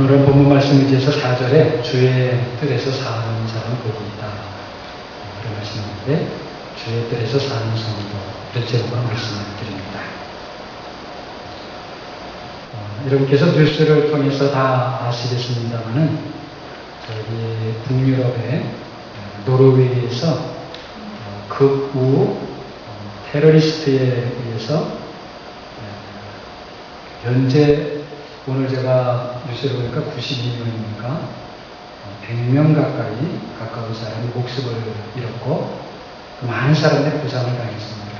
오늘은 본문 말씀 의지에서 4절에 주의 뜰에서 사는 사람 복이 있다. 그런 말씀인데 주의 뜰에서 사는 성도 이런 제목으로 말씀을 드립니다. 여러분께서 뉴스를 통해서 다 아시겠습니다만은 저기 북유럽의 노르웨이에서 극우 테러리스트에 의해서 현재 오늘 제가 뉴스를 보니까 92명인가 100명 가까운 사람이 목숨을 잃었고 많은 사람들이 부상을 당했습니다.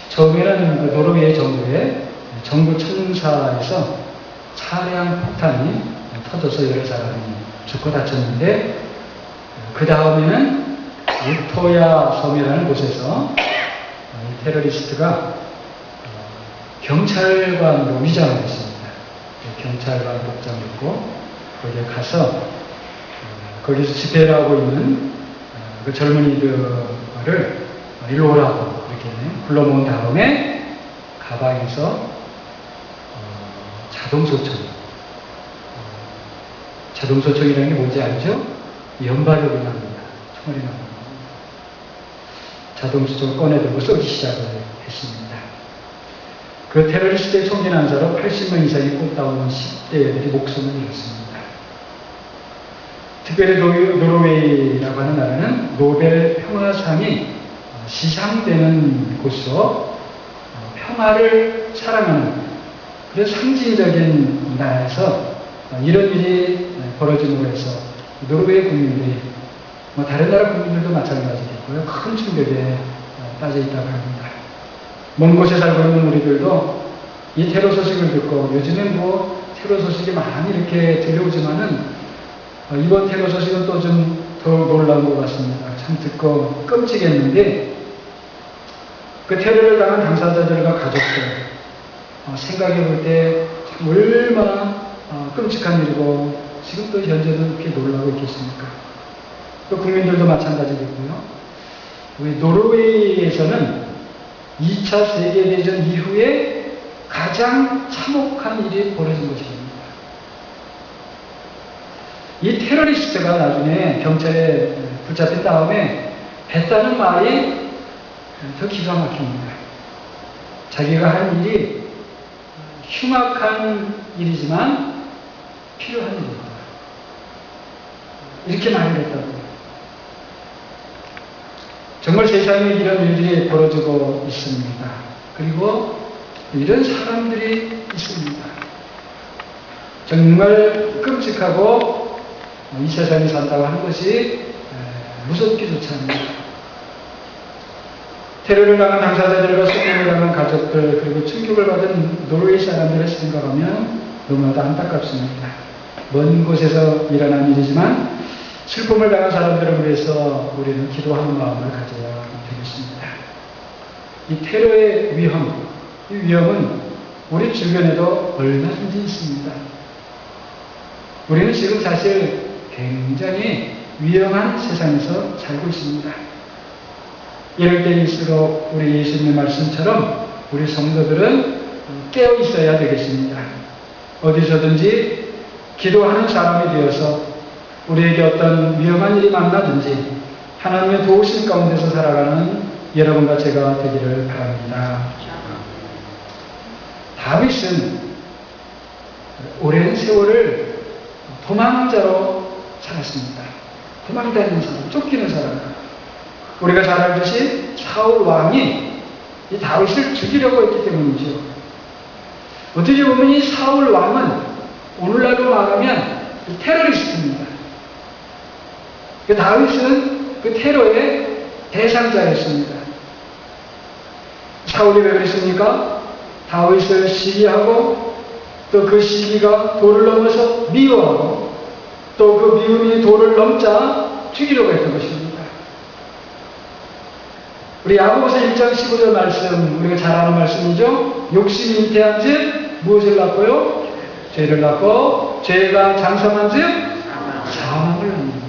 처음에는 노르웨이 정부 청사에서 차량 폭탄이 터져서 여러 사람이 죽고 다쳤는데 그 다음에는 우토야 섬이라는 곳에서 이 테러리스트가 경찰관으로 위장을 했습니다. 경찰관 복장을 입고 거기에 가서 거기서 집회를 하고 있는 그 젊은이들을 일로 오라고 이렇게 불러모은 다음에 가방에서 자동소총이라는 게 뭔지 알죠? 연발력이 납니다. 총알이 납니다. 자동소총을 꺼내들고 쏘기 시작을 했습니다. 그 테러리스트의 총기 난사로 80명 이상의 꽃다운 10대들이 목숨을 잃었습니다. 특별히 노르웨이라고 하는 나라는 노벨 평화상이 시상되는 곳으로 평화를 사랑하는 그런 상징적인 나라에서 이런 일이 벌어짐으로 해서 노르웨이 국민들이 다른 나라 국민들도 마찬가지겠고요. 큰 충격에 빠져 있다고 합니다. 먼 곳에 살고 있는 우리들도 이 테러 소식을 듣고 요즘엔 테러 소식이 많이 이렇게 들려오지만은 이번 테러 소식은 또 좀 더 놀라운 것 같습니다. 참 듣고 끔찍했는데 그 테러를 당한 당사자들과 가족들 생각해 볼 때 참 얼마나 끔찍한 일이고 지금 또 현재도 이렇게 놀라고 있겠습니까? 또 국민들도 마찬가지겠고요. 우리 노르웨이에서는 2차 세계대전 이후에 가장 참혹한 일이 벌어진 것입니다. 이 테러리스트가 나중에 경찰에 붙잡힌 다음에 했다는 말이 더 기가 막힙니다. 자기가 한 일이 흉악한 일이지만 필요한 일이다. 이렇게 말을 했다고요. 정말 세상에 이런 일이 벌어지고 있습니다. 그리고 이런 사람들이 있습니다. 정말 끔찍하고 이 세상에 산다고 하는 것이 무섭기조차 합니다. 테러를 당한 당사자들과 수명을 당한 가족들 그리고 충격을 받은 노르웨이 사람들을 생각하면 너무나도 안타깝습니다. 먼 곳에서 일어난 일이지만 슬픔을 당한 사람들을 위해서 우리는 기도하는 마음을 가져야 되겠습니다. 이 테러의 위험, 이 위험은 우리 주변에도 얼마든지 있습니다. 우리는 지금 사실 굉장히 위험한 세상에서 살고 있습니다. 이럴 때일수록 우리 예수님의 말씀처럼 우리 성도들은 깨어 있어야 되겠습니다. 어디서든지 기도하는 사람이 되어서 우리에게 어떤 위험한 일이 만나든지 하나님의 도우심 가운데서 살아가는 여러분과 제가 되기를 바랍니다. 다윗은 오랜 세월을 도망자로 살았습니다. 도망다니는 사람, 쫓기는 사람. 우리가 잘 알듯이 사울 왕이 이 다윗을 죽이려고 했기 때문이죠. 어떻게 보면 이 사울 왕은 오늘날로 말하면 테러리스트입니다. 그 다윗은 그 테러의 대상자였습니다. 사울이 왜 그랬습니까? 다윗을 시기하고 또 그 시기가 도를 넘어서 미워하고 또 그 미움이 도를 넘자 죽이려고 했던 것입니다. 우리 야고보서 1장 15절 말씀 우리가 잘 아는 말씀이죠. 욕심이 잉태한 즉 무엇을 낳고요? 죄를 낳고 죄가 장성한 즉 사망을 낳는다.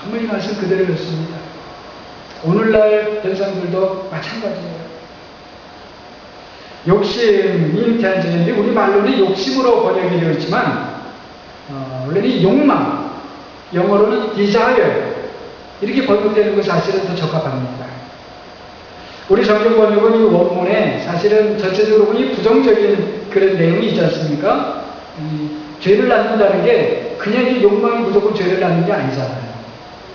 정말 이 말씀 그대로 그렇습니다. 오늘날 현상들도 마찬가지예요. 욕심, 잉태한적인데 우리 말로는 욕심으로 번역이 되어 있지만 원래는 욕망, 영어로는 desire 이렇게 번역되는 거 사실은 더 적합합니다. 우리 성경 번역은 이 원문에 사실은 전체적으로 보니 부정적인 그런 내용이 있지 않습니까? 죄를 낳는다는 게 그냥 이 욕망이 무조건 죄를 낳는 게 아니잖아요.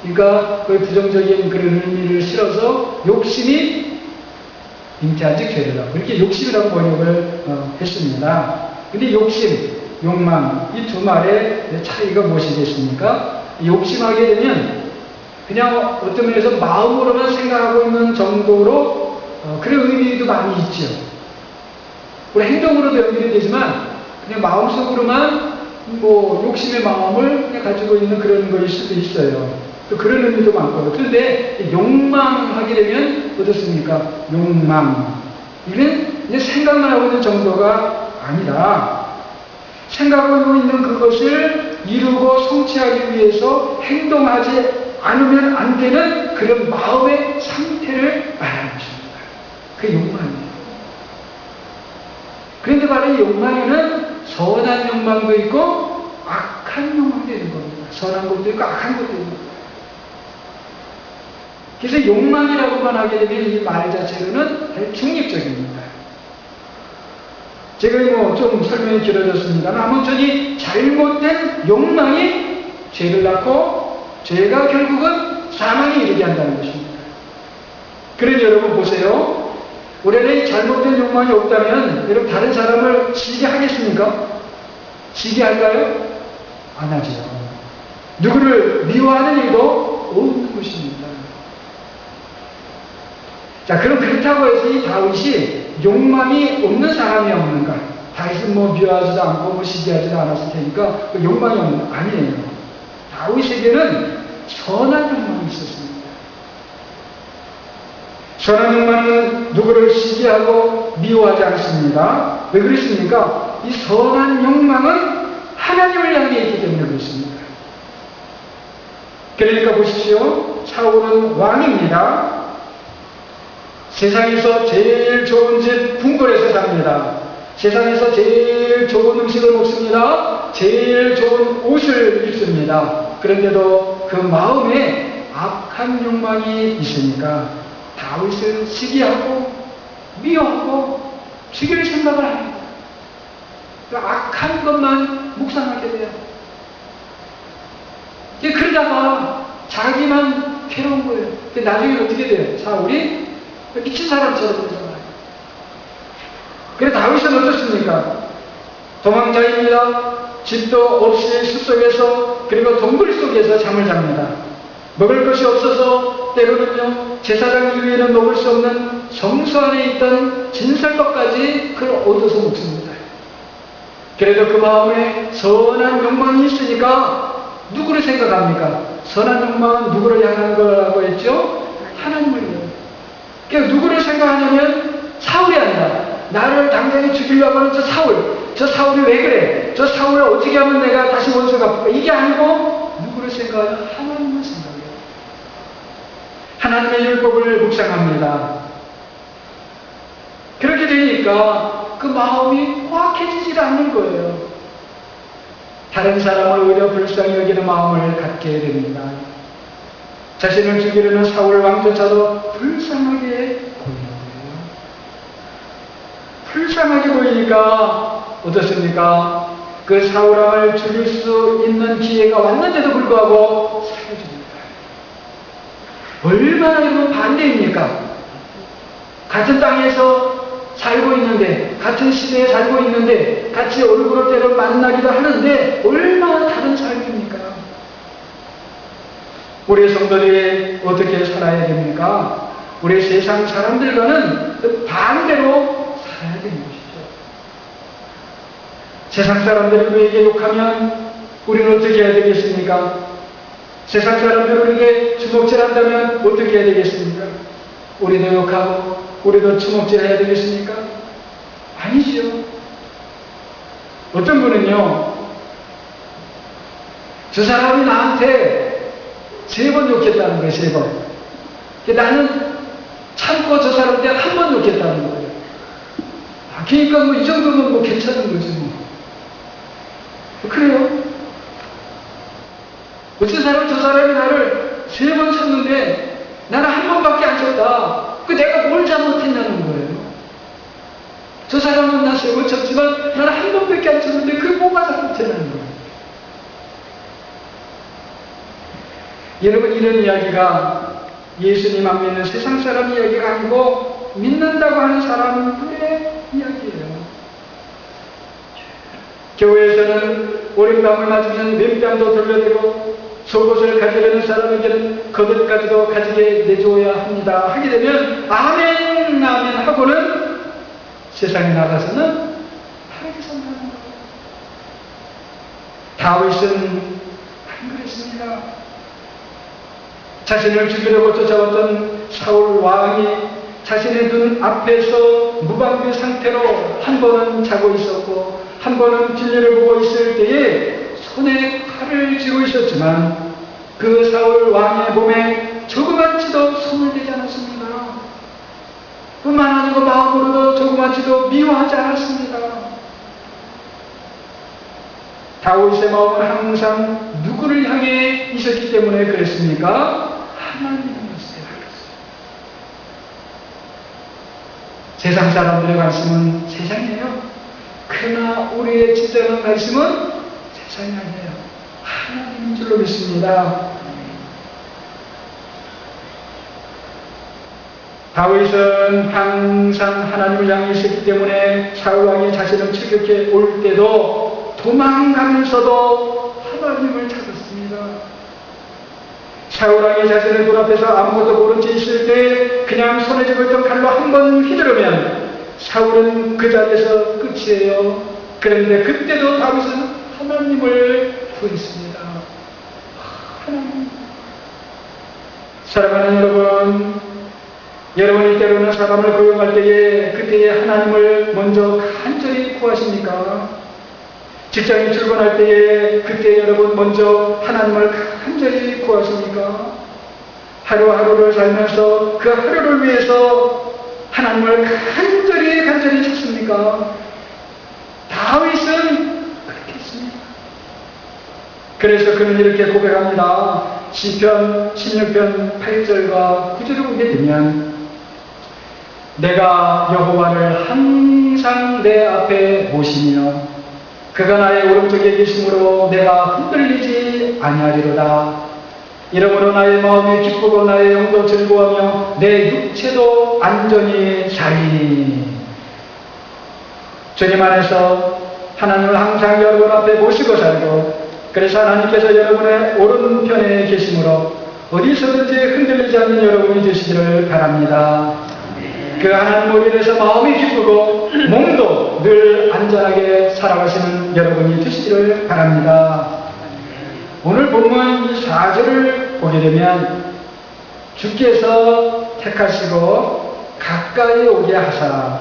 그러니까 그 부정적인 그런 의미를 실어서 욕심이 잉태한 즉 죄를 낳고 이렇게 욕심이라고 번역을 했습니다. 근데 욕심, 욕망 이 두 말의 차이가 무엇이겠습니까? 욕심하게 되면 그냥 어떤 면에서 마음으로만 생각하고 있는 정도로 그런 의미도 많이 있죠. 우리 행동으로도 연결이 되지만 그냥 마음속으로만 뭐 욕심의 마음을 그냥 가지고 있는 그런 거일 수도 있어요. 또 그런 의미도 많고. 그런데 욕망하게 되면 어떻습니까? 욕망. 이는 이제 생각만 하고 있는 정도가 아니라 생각하고 있는 그것을 이루고 성취하기 위해서 행동하지 않으면 안 되는 그런 마음의 상태를 말하는 것입니다. 그게 욕망이에요. 그런데 바로 이 욕망에는 선한 욕망도 있고 악한 욕망도 있는 겁니다. 선한 것도 있고 악한 것도 있는 겁니다. 그래서 욕망이라고만 하게 되면 이 말 자체로는 아주 중립적입니다. 제가 뭐 좀 설명이 길어졌습니다만 아무튼 잘못된 욕망이 죄를 낳고 죄가 결국은 사망에 이르게 한다는 것입니다. 그러니 여러분 보세요. 우리는 잘못된 욕망이 없다면 여러분 다른 사람을 지게 하겠습니까? 지게 할까요? 안 하죠. 누구를 미워하는 일도 없는 것입니다. 자, 그럼 그렇다고 해서 이 다윗이 욕망이 없는 사람이 없는가? 다윗은 뭐 미워하지도 않고 뭐 시기하지도 않았을 테니까 그 욕망이 없는 거 아니에요. 다윗에게는 선한 욕망이 있었습니다. 선한 욕망은 누구를 시기하고 미워하지 않습니다. 왜 그렇습니까? 이 선한 욕망은 하나님을 향해 있기 때문에 그렇습니다. 그러니까 보십시오. 사울은 왕입니다. 세상에서 제일 좋은 집 궁궐에서 삽니다. 세상에서 제일 좋은 음식을 먹습니다. 제일 좋은 옷을 입습니다. 그런데도 그 마음에 악한 욕망이 있으니까 다윗을 시기하고 미워하고 죽일 생각을 합니다. 그 악한 것만 묵상하게 돼요. 그러다가 자기만 괴로운 거예요. 나중에 어떻게 돼요? 사울이 미친 사람처럼 되잖아요. 그래서 다윗은 어떻습니까? 도망자입니다. 집도 없이 숲속에서 그리고 동굴 속에서 잠을 잡니다. 먹을 것이 없어서 때로는요 제사장 이후에는 먹을 수 없는 성소 안에 있던 진설밥까지 그걸 얻어서 먹습니다. 그래도 그 마음에 선한 욕망이 있으니까 누구를 생각합니까? 선한 욕망은 누구를 향한 거라고 했죠? 하나님을 위해. 그러니까 누구를 생각하냐면 사울이 아니라 나를 당장에 죽이려고 하는 저 사울이 왜 그래? 저 사울을 어떻게 하면 내가 다시 원수 갚을까? 이게 아니고 누구를 생각하냐? 하나님을 생각해요. 하나님의 율법을 묵상합니다. 그렇게 되니까 그 마음이 포악해지질 않는 거예요. 다른 사람을 오히려 불쌍히 여기는 마음을 갖게 됩니다. 자신을 죽이려는 사울 왕조차도 불쌍하게 보이는 거예요. 불쌍하게 보이니까 어떻습니까? 그 사울 왕을 죽일 수 있는 기회가 왔는데도 불구하고 살려줍니다. 얼마나 여러분 반대입니까? 같은 땅에서 살고 있는데, 같은 시대에 살고 있는데, 같이 얼굴을 때로 만나기도 하는데, 얼마나 다른 삶입니까? 우리 성도들이 어떻게 살아야 됩니까? 우리 세상 사람들과는 반대로 살아야 되는 것이죠. 세상 사람들이 우리에게 욕하면 우리는 어떻게 해야 되겠습니까? 세상 사람들이 우리에게 주먹질한다면 어떻게 해야 되겠습니까? 우리도 욕하고 우리도 주먹질 해야 되겠습니까? 아니죠. 어떤 분은요, 저 사람이 나한테 3번 욕했다는 거예요, 3번. 나는 참고 저 사람한테 한 번 욕했다는 거예요. 그러니까 뭐 이 정도면 뭐 괜찮은 거지 뭐. 그래요? 어떤 사람 저 사람이 나를 3번 쳤는데 나는 한 번밖에 안 쳤다. 그 내가 뭘 잘못했냐는 거예요. 저 사람은 나 3번 쳤지만 나는 한 번밖에 안 쳤는데 그게 뭐가 잘못했냐는 거예요. 여러분, 이런 이야기가 예수님 안 믿는 세상 사람 이야기가 아니고 믿는다고 하는 사람들의 이야기예요. 교회에서는 오랜밤을 맞으면 왼뺨도 돌려대고 속옷을 가지려는 사람에게는 겉옷까지도 가지게 내줘야 합니다. 하게 되면 아멘 아멘 하고는 세상에 나가서는 하나님께 섬기는 거예요. 다윗은 안 그랬습니다. 자신을 죽이려고 쫓아왔던 사울 왕이 자신의 눈 앞에서 무방비 상태로 한 번은 자고 있었고 한 번은 진리를 보고 있을 때에 손에 칼을 쥐고 있었지만 그 사울 왕의 몸에 조그맣지도 손을 대지 않았습니다. 뿐만 아니고 마음으로도 조그맣지도 미워하지 않았습니다. 다윗의 마음은 항상 누구를 향해 있었기 때문에 그랬습니까? 하나님이었어요. 세상 사람들의 관심은 세상이에요. 그러나 우리의 진정한 관심은 세상이 아니에요. 하나님인 줄로 믿습니다. 다윗은 항상 하나님을 향해 있었기 때문에 사울왕이 자신을 추격해 올 때도 도망가면서도 하나님을 찾았습니다. 사울왕이 자신의 눈앞에서 아무것도 모른 채 있을 때 그냥 손에 쥐고 있던 칼로 한 번 휘두르면 사울은 그 자리에서 끝이에요. 그런데 그때도 다윗은 하나님을 구했습니다. 하나님. 사랑하는 여러분, 여러분이 때로는 사람을 고용할 때에 그때에 하나님을 먼저 간절히 구하십니까? 직장에 출근할 때에 그때 여러분 먼저 하나님을 간절히 구하십니까? 하루하루를 살면서 그 하루를 위해서 하나님을 간절히 찾습니까? 다윗은 그렇게 했습니다. 그래서 그는 이렇게 고백합니다. 시편 16편 8절과 9절을 보게 되면 내가 여호와를 항상 내 앞에 모시며 그가 나의 오른쪽에 계심으로 내가 흔들리지 아니하리로다. 이러므로 나의 마음이 기쁘고 나의 영도 즐거워하며 내 육체도 안전히 살리니. 주님 안에서 하나님을 항상 여러분 앞에 모시고 살고, 그래서 하나님께서 여러분의 오른편에 계심으로 어디서든지 흔들리지 않는 여러분이 되시기를 바랍니다. 그 하나님을 위해서 마음이 기쁘고 몸도 늘 안전하게 살아가시는 여러분이 되시기를 바랍니다. 오늘 본문 이 4절을 보게 되면 주께서 택하시고 가까이 오게 하사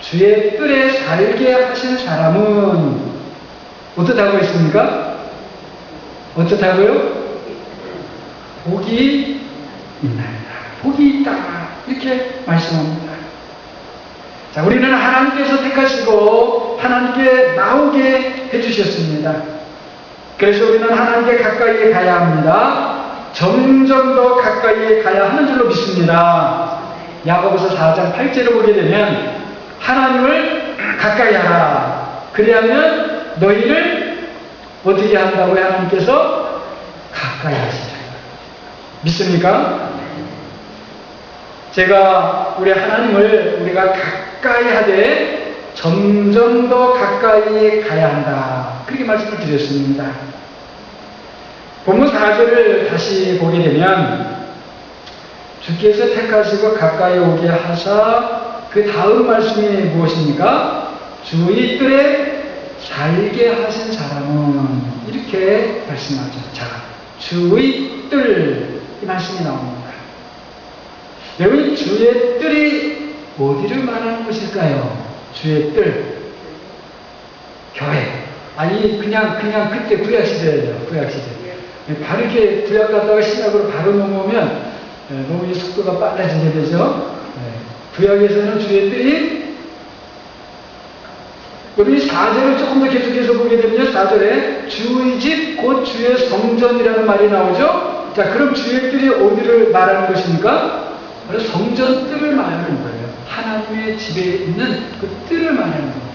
주의 뜰에 살게 하신 사람은 어떻다고 했습니까? 어떻다고요? 복이 있나이다. 복이 있다. 이렇게 말씀합니다. 자, 우리는 하나님께서 택하시고 하나님께 나오게 해주셨습니다. 그래서 우리는 하나님께 가까이 가야 합니다. 점점 더 가까이 가야 하는 줄로 믿습니다. 야고보서 4장 8절을 보게 되면 하나님을 가까이 하라. 그리하면 너희를 어떻게 한다고요? 하나님께서 가까이 하시라. 믿습니까? 제가 우리 하나님을 우리가 가까이 하되 점점 더 가까이 가야 한다. 그렇게 말씀을 드렸습니다. 본문 4절을 다시 보게 되면 주께서 택하시고 가까이 오게 하사 그 다음 말씀이 무엇입니까? 주의 뜰에 살게 하신 사람은 이렇게 말씀하죠. 자, 주의 뜰 이 말씀이 나옵니다. 여러분, 주의 뜰이 어디를 말하는 것일까요? 주의 뜰, 교회. 아니 그냥 그때 구약시대예요. 구약시대. 바로 이렇게 구약 갔다가 신약으로 바로 넘어오면 너무 이 속도가 빨라지게 되죠. 구약에서는 주의 뜰이 우리 4절을 조금 더 계속해서 보게 되면요. 4절에 주의 집 곧 주의 성전이라는 말이 나오죠. 자, 그럼 주의 뜰이 어디를 말하는 것입니까? 바로 성전 뜰을 말하는 거예요. 하나님의 집에 있는 그 뜰을 말하는 겁니다.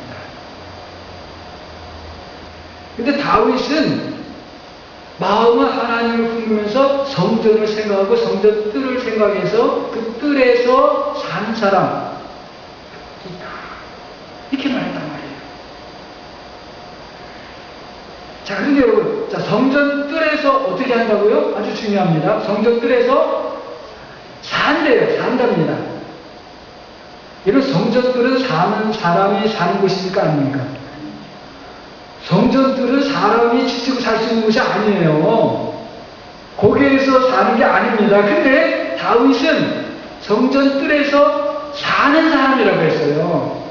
근데 다윗은 마음은 하나님을 품으면서 성전을 생각하고 성전 뜰을 생각해서 그 뜰에서 사는 사람, 이렇게 말했단 말이에요. 자, 그런데 여러분, 자, 성전 뜰에서 어떻게 한다고요? 아주 중요합니다. 성전 뜰에서 산대요. 산답니다. 이런 성전 뜰은 사는 사람이 사는 곳입니까? 아닙니까? 성전 뜰은 사람이 지치고 살 수 있는 곳이 아니에요. 거기에서 사는 게 아닙니다. 근데 다윗은 성전 뜰에서 사는 사람이라고 했어요.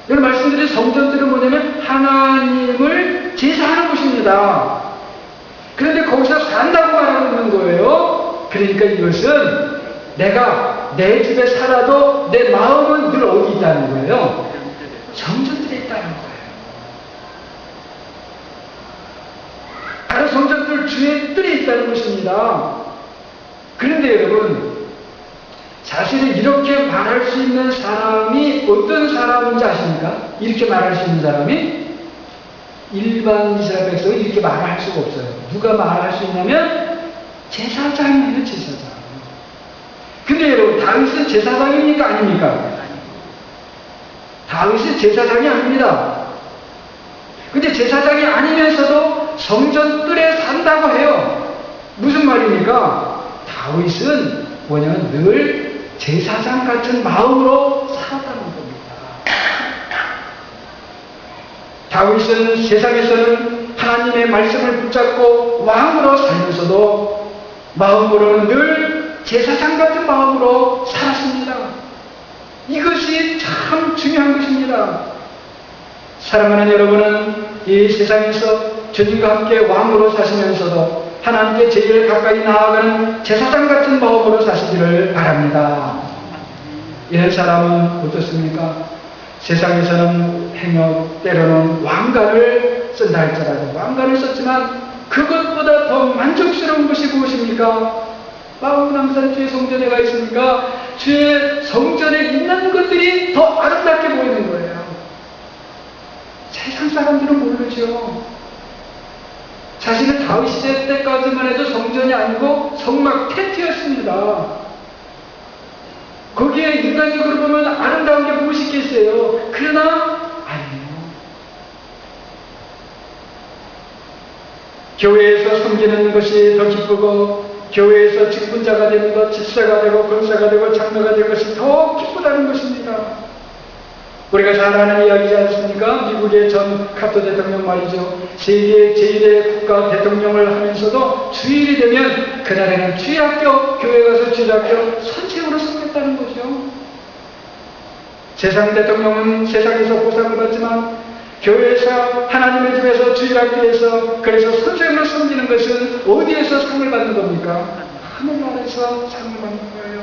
여러분 말씀드린 성전 뜰은 뭐냐면 하나님을 제사하는 곳입니다. 그런데 거기서 산다고 말하고 있는 거예요. 그러니까 이것은 내가 내 집에 살아도 내 마음은 늘 어디 있다는 거예요? 성전 뜰에 있다는 거예요. 바로 성전들 주의 뜰에 있다는 것입니다. 그런데 여러분, 사실은 이렇게 말할 수 있는 사람이 어떤 사람인지 아십니까? 이렇게 말할 수 있는 사람이 일반 이스라엘 백성은 이렇게 말할 수가 없어요. 누가 말할 수 있냐면 제사장이에요. 제사장. 근데 여러분, 다윗은 제사장입니까? 아닙니까? 다윗은 제사장이 아닙니다. 근데 제사장이 아니면서도 성전 뜰에 산다고 해요. 무슨 말입니까? 다윗은 뭐냐면 늘 제사장 같은 마음으로 살았다는 겁니다. 다윗은 세상에서는 하나님의 말씀을 붙잡고 왕으로 살면서도 마음으로는 늘 제사장 같은 마음으로 살았습니다. 이것이 참 중요한 것입니다. 사랑하는 여러분은 이 세상에서 주님과 함께 왕으로 사시면서도 하나님께 제일 가까이 나아가는 제사장 같은 마음으로 사시기를 바랍니다. 이런 사람은 어떻습니까? 세상에서는 행여 때로는 왕관을 쓴다 할지라도 왕관을 썼지만 그것보다 더 만족스러운 것이 무엇입니까? 마음은 항상 주의 성전에 가 있으니까 주의 성전에 있는 것들이 더 아름답게 보이는 거예요. 세상 사람들은 모르죠. 사실은 다윗 시대 때까지만 해도 성전이 아니고 성막 텐트였습니다. 거기에 인간적으로 보면 아름다운 게 무엇이 있겠어요? 그러나 아니에요. 교회에서 섬기는 것이 더 기쁘고 교회에서 직분자가 되는 것, 집사가 되고 권사가 되고 장로가 되는 것이 더 기쁘다는 것입니다. 우리가 잘 아는 이야기지 않습니까? 미국의 전 카터 대통령 말이죠. 세계 제1의 국가 대통령을 하면서도 주일이 되면 그날에는 주일학교, 교회 가서 주일학교 선생으로 섬겼다는 거죠. 세상 대통령은 세상에서 보상을 받지만 교회에서 하나님의 집에서 주일학교에서 그래서 선생으로 섬기는 것은 어디에서 상을 받는 겁니까? 하늘나라에서 상을 받는 거예요.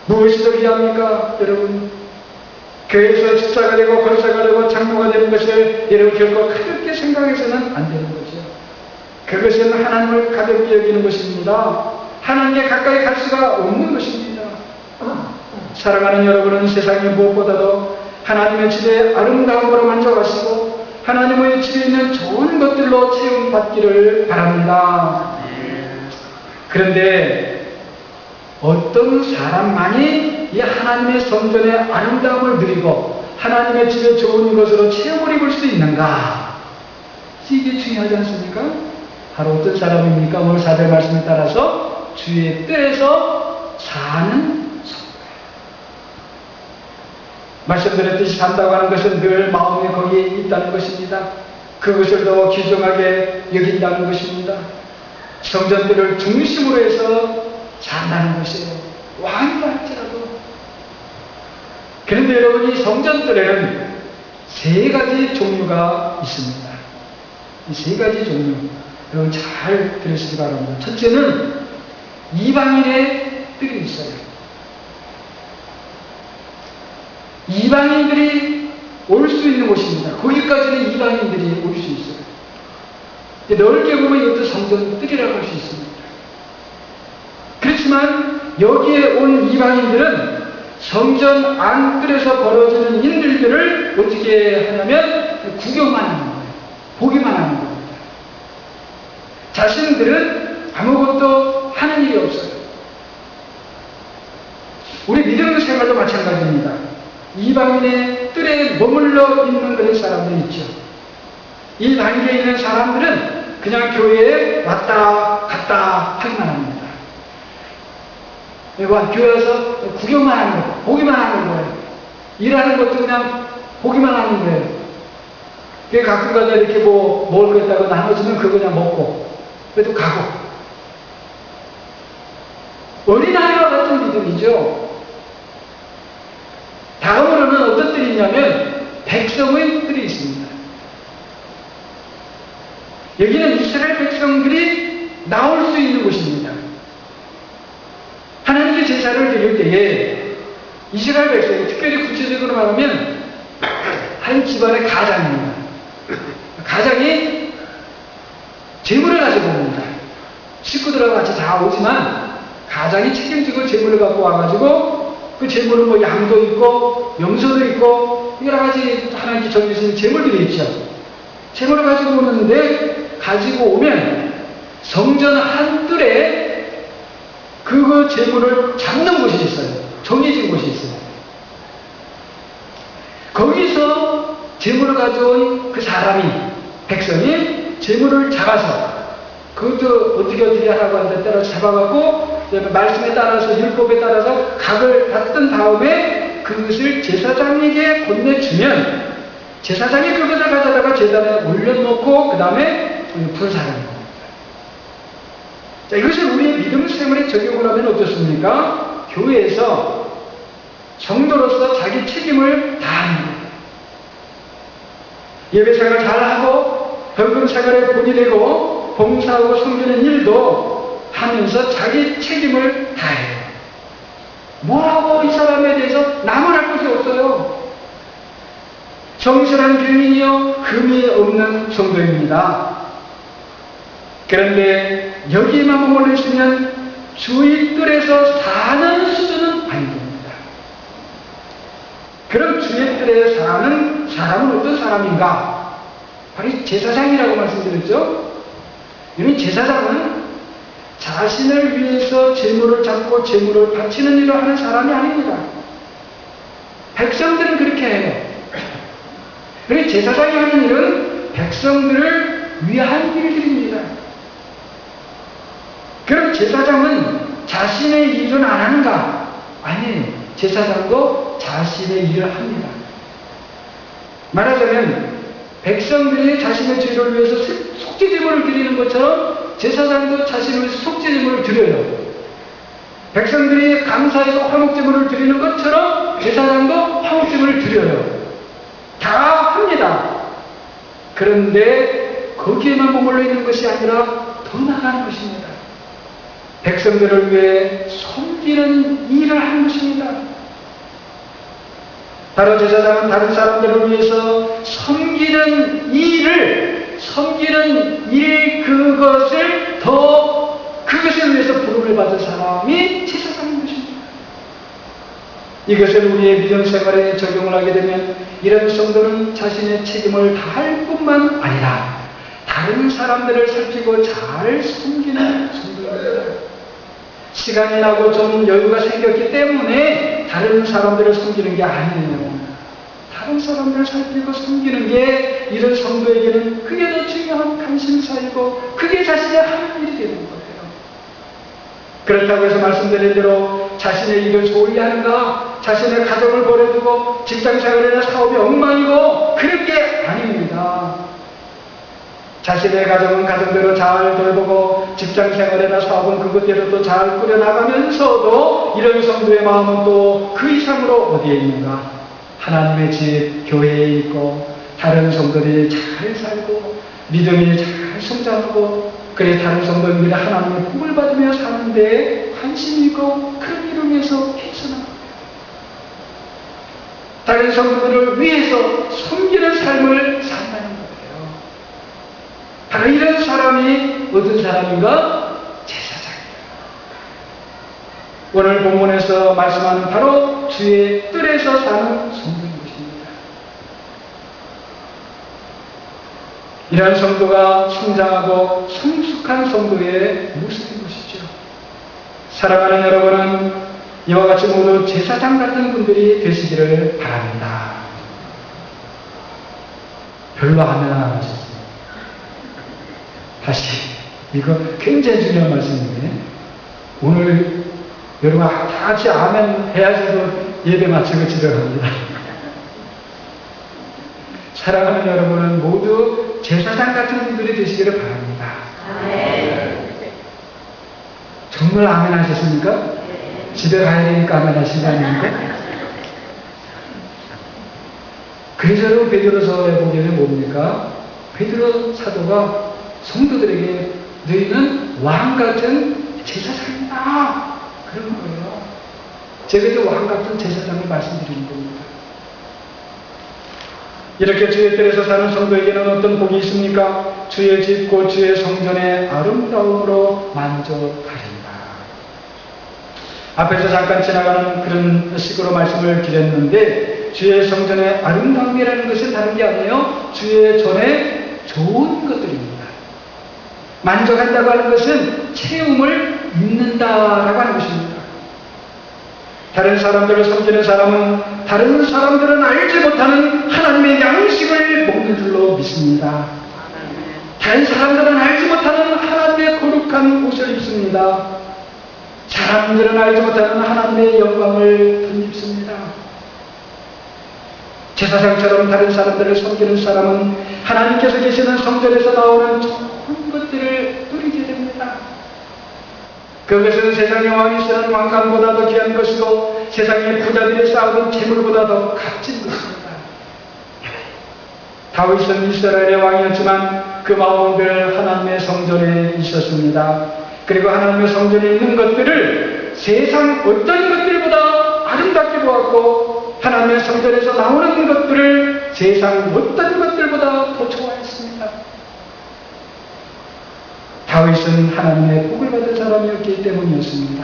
무엇이 더 귀합니까? 여러분, 교회에서 집사가 되고 권사가 되고 장로가 되는 것을 여러분 결코 가볍게 생각해서는 안 되는 거죠. 그것은 하나님을 가볍게 여기는 것입니다. 하나님께 가까이 갈 수가 없는 것입니다. 사랑하는 여러분은 세상의 무엇보다도 하나님의 집에 아름다움으로 만족하시고 하나님의 집에 있는 좋은 것들로 채움받기를 바랍니다. 그런데 어떤 사람만이 이 하나님의 성전의 아름다움을 누리고 하나님의 집에 좋은 것으로 체험을 입을 수 있는가? 이게 중요하지 않습니까? 바로 어떤 사람입니까? 오늘 4절 말씀에 따라서 주의 뜰에서 사는 성도예요. 말씀드렸듯이 산다고 하는 것은 늘 마음이 거기에 있다는 것입니다. 그것을 더 귀중하게 여긴다는 것입니다. 성전들을 중심으로 해서 산다는 것이에요. 왕이라 할지라도. 그런데 여러분, 이 성전들에는 세 가지 종류가 있습니다. 이 세 가지 종류, 여러분 잘 들으시기 바랍니다. 첫째는 이방인의 뜰이 있어요. 이방인들이 올 수 있는 곳입니다. 거기까지는 이방인들이 올 수 있어요. 넓게 보면 이것도 성전 뜰이라고 할 수 있습니다. 그렇지만 여기에 온 이방인들은 성전 안뜰에서 벌어지는 일들을 어떻게 하냐면 구경만 하는 거예요. 보기만 하는 겁니다. 자신들은 아무것도 하는 일이 없어요. 우리 믿음 생활도 마찬가지입니다. 이방인의 뜰에 머물러 있는 그런 사람들이 있죠. 이 단계에 있는 사람들은 그냥 교회에 왔다 갔다 하기만 합니다. 교회 와서 구경만 하는 거예요. 보기만 하는 거예요. 일하는 것도 그냥 보기만 하는 거예요. 가끔 가다 이렇게 먹을 거 있다고 나눠주면 그거 그냥 먹고, 그래도 가고. 어린아이와 같은 믿음이죠. 다음으로는 어떤 뜰이 있냐면, 백성의 뜰이 있습니다. 여기는 이스라엘 백성들이 나올 수 있는 곳입니다. 하나님께 제사를 드릴 때에 이스라엘 백성이, 특별히 구체적으로 말하면 한 집안의 가장입니다. 가장이 재물을 가지고 옵니다. 식구들하고 같이 다 오지만 가장이 책임지고 재물을 갖고 와가지고 그 재물은 뭐 양도 있고 염소도 있고 여러 가지 하나님께 정해주신 재물들이 있죠. 재물을 가지고 오는데, 가지고 오면 성전 한 뜰에 그 재물을 잡는 곳이 있어요. 정해진 곳이 있어요. 거기서 재물을 가져온 그 사람이, 백성이 재물을 잡아서, 그것도 어떻게 하라고 하는데 따라서 잡아갖고 말씀에 따라서, 율법에 따라서 각을 받던 다음에 그것을 제사장에게 건네주면 제사장이 그것을 가져다가 제단에 올려놓고 그 다음에 불사하는 겁니다. 자, 이것을 우리의 믿음 생활에 적용을 하면 어떻습니까? 교회에서 성도로서 자기 책임을 다하는 거예요. 예배 생활 잘하고 헌금 생활에 본이 되고 봉사하고 섬기는 일도 하면서 자기 책임을 다해요. 뭐라고 이 사람에 대해서 남을 할 것이 없어요. 성실한 교인이요 흠이 없는 성도입니다. 그런데 여기에만 머물러 있으면 주의 뜰에서 사는 수준은 아닙니다. 그럼 주의 뜰에 사는 사람은 어떤 사람인가? 바로 제사장이라고 말씀드렸죠. 이런 제사장은 자신을 위해서 재물을 잡고 재물을 바치는 일을 하는 사람이 아닙니다. 백성들은 그렇게 해요. 그래서 제사장이 하는 일은 백성들을 위한 일들입니다. 그럼 제사장은 자신의 일은 안 하는가? 아니에요. 제사장도 자신의 일을 합니다. 말하자면 백성들이 자신의 죄를 위해서 속죄제물을 드리는 것처럼 제사장도 자신을 위해서 속죄제물을 드려요. 백성들이 감사해서 화목제물을 드리는 것처럼 제사장도 화목제물을 드려요. 다 합니다. 그런데 거기에만 머물러 있는 것이 아니라 더 나아가는 것입니다. 백성들을 위해 섬기는 일을 하는 것입니다. 바로 제사장은 다른 사람들을 위해서 섬기는 일, 그것을 위해서 부름을 받은 사람이 제사장인 것입니다. 이것을 우리의 믿음 생활에 적용을 하게 되면 이런 성도는 자신의 책임을 다할 뿐만 아니라 다른 사람들을 살피고 잘 섬기는 성도입니다. 시간이 나고 좀 여유가 생겼기 때문에 다른 사람들을 섬기는 게 아니에요. 다른 사람들을 살피고 섬기는 게 이런 성도에게는 그게 더 중요한 관심사이고 그게 자신의 하는 일이 되는 거예요. 그렇다고 해서 말씀드린 대로 자신의 일을 소홀히 하는가, 자신의 가정을 버려두고 직장생활이나 사업이 엉망이고 그런 게 아닙니다. 자신의 가정은 가정대로 잘 돌보고 직장생활이나 사업은 그것대로 또 잘 꾸려나가면서도 이런 성도의 마음은 또 그 이상으로 어디에 있는가? 하나님의 집, 교회에 있고 다른 성도들이 잘 살고 믿음이 잘 성장하고 그래 다른 성도들이 하나님의 복을 받으며 사는 데, 관심이 있고 그런 일을 위해서 애써나갑니다. 다른 성도들을 위해서 섬기는 삶을 산다는 거예요. 바로 이런 사람이 어떤 사람인가? 제사장이에요. 오늘 본문에서 말씀하는 바로 주의 뜰에서 사는 성도인 것입니다. 이러한 성도가 성장하고 성숙한 성도의 모습인 것이죠. 사랑하는 여러분은 이와 같이 모두 제사장 같은 분들이 되시기를 바랍니다. 별로 하면 안 하셨어요. 다시, 이거 굉장히 중요한 말씀인데, 오늘 여러분 다 같이 아멘 해야지도 예배 마치고 집에 갑니다. 사랑하는 여러분은 모두 제사장 같은 분들이 되시기를 바랍니다. 정말 아멘 하셨습니까? 집에 가야 되니까 아멘 하신 거 아닙니까? 그래서 베드로서에 보기에는 뭡니까? 베드로 사도가 성도들에게 너희는 왕 같은 제사장이다. 그런 거예요. 제가 이제 왕 같은 제사장을 말씀드리는 겁니다. 이렇게 주의 뜰에서 사는 성도에게는 어떤 복이 있습니까? 주의 집 곧 주의 성전의 아름다움으로 만족하리라. 앞에서 잠깐 지나가는 그런 식으로 말씀을 드렸는데, 주의 성전의 아름다움이라는 것은 다른 게 아니에요. 주의 전에 좋은 것들입니다. 만족한다고 하는 것은 체험을 잊는다라고 하는 것입니다. 다른 사람들을 섬기는 사람은 다른 사람들은 알지 못하는 하나님의 양식을 먹는 줄로 믿습니다. 다른 사람들은 알지 못하는 하나님의 거룩한 옷을 입습니다. 사람들은 알지 못하는 하나님의 영광을 덧입습니다. 제사장처럼 다른 사람들을 섬기는 사람은 하나님께서 계시는 성전에서 나오는 좋은 것들을 누리게 됩니다. 그것은 세상의 왕이 쓰는 왕관보다 더 귀한 것이고 세상의 부자들이 쌓아둔 재물보다 더 값진 것입니다. 다윗은 이스라엘의 왕이었지만 그 마음들 하나님의 성전에 있었습니다. 그리고 하나님의 성전에 있는 것들을 세상 어떤 것들보다 아름답게 보았고 하나님의 성전에서 나오는 것들을 세상 어떤 것들보다 더 좋아했습니다. 다윗은 하나님의 복을 받은 사람이었기 때문이었습니다.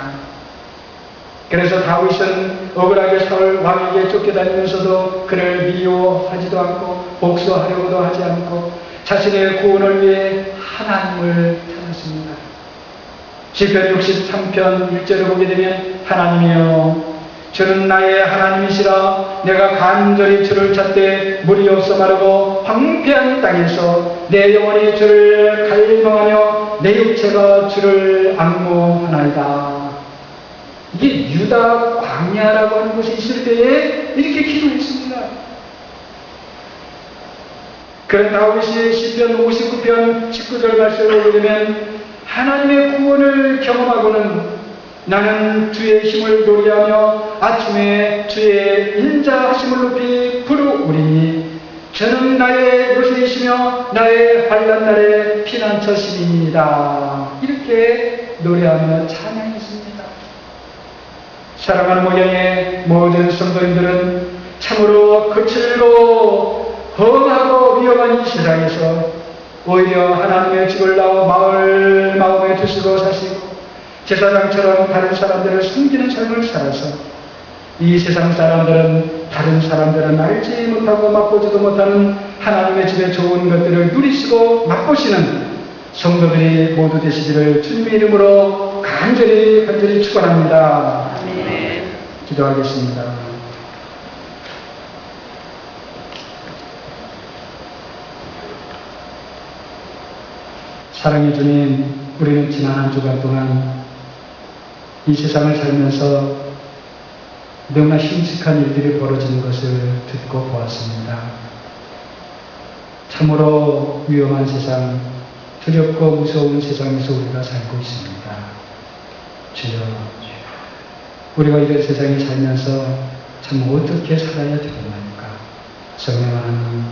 그래서 다윗은 억울하게 사울 왕에게 쫓겨다니면서도 그를 미워하지도 않고 복수하려고도 하지 않고 자신의 구원을 위해 하나님을 찾았습니다. 시편 63편 1절을 보게 되면 하나님이여 주는 나의 하나님이시라. 내가 간절히 주를 찾되 물이 없어 마르고 황폐한 땅에서 내 영혼이 주를 갈망하며 내 육체가 주를 앙모하나이다. 이게 유다 광야라고 하는 곳에 있을 때에 이렇게 기도했습니다. 그런 다윗이 시편 59편 19절 말씀을 보게 되면 하나님의 구원을 경험하고는 나는 주의 힘을 노래하며 아침에 주의 인자하심을 높이 부르오리니 저는 나의 요새이시며 나의 환난 날의 피난처시니이다. 이렇게 노래하며 찬양했습니다. 사랑하는 모양의 모든 성도님들은 참으로 거칠고 험하고 위험한 이 세상에서 오히려 하나님의 집을 나와 마음에 두시고 사시고 제사장처럼 다른 사람들을 섬기는 삶을 살아서 이 세상 사람들은 다른 사람들은 알지 못하고 맛보지도 못하는 하나님의 집의 좋은 것들을 누리시고 맛보시는 성도들이 모두 되시기를 주님의 이름으로 간절히 축원합니다. 아멘. 기도하겠습니다. 사랑의 주님, 우리는 지난 한 주간 동안 이 세상을 살면서 너무나 끔찍한 일들이 벌어지는 것을 듣고 보았습니다. 참으로 위험한 세상, 두렵고 무서운 세상에서 우리가 살고 있습니다. 주여, 우리가 이런 세상에 살면서 참 어떻게 살아야 되겠나이까? 성령 하나님,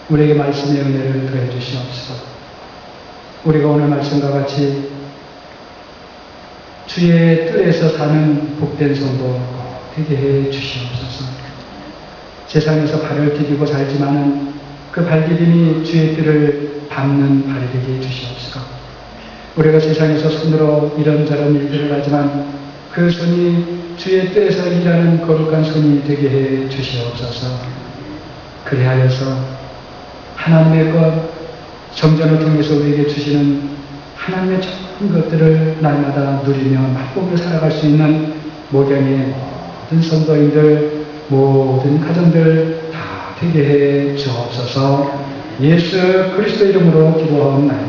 우리에게 말씀의 은혜를 더해 주시옵소서. 우리가 오늘 말씀과 같이 주의 뜰에서 사는 복된 성도 되게 해 주시옵소서. 세상에서 발을 디디고 살지만은 그 발디딤이 주의 뜻을 밟는 발이 되게 해주시옵소서. 우리가 세상에서 손으로 이런저런 일들을 하지만 그 손이 주의 뜻에서 일하는 거룩한 손이 되게 해 주시옵소서. 그리하여서 하나님의 것, 성전을 통해서 우리에게 주시는 하나님의 좋은 것들을 날마다 누리며 맛보며 살아갈 수 있는 목양의 모든 성도인들, 모든 가정들 다 되게 해 주옵소서. 예수 그리스도 이름으로 기도하옵나이다.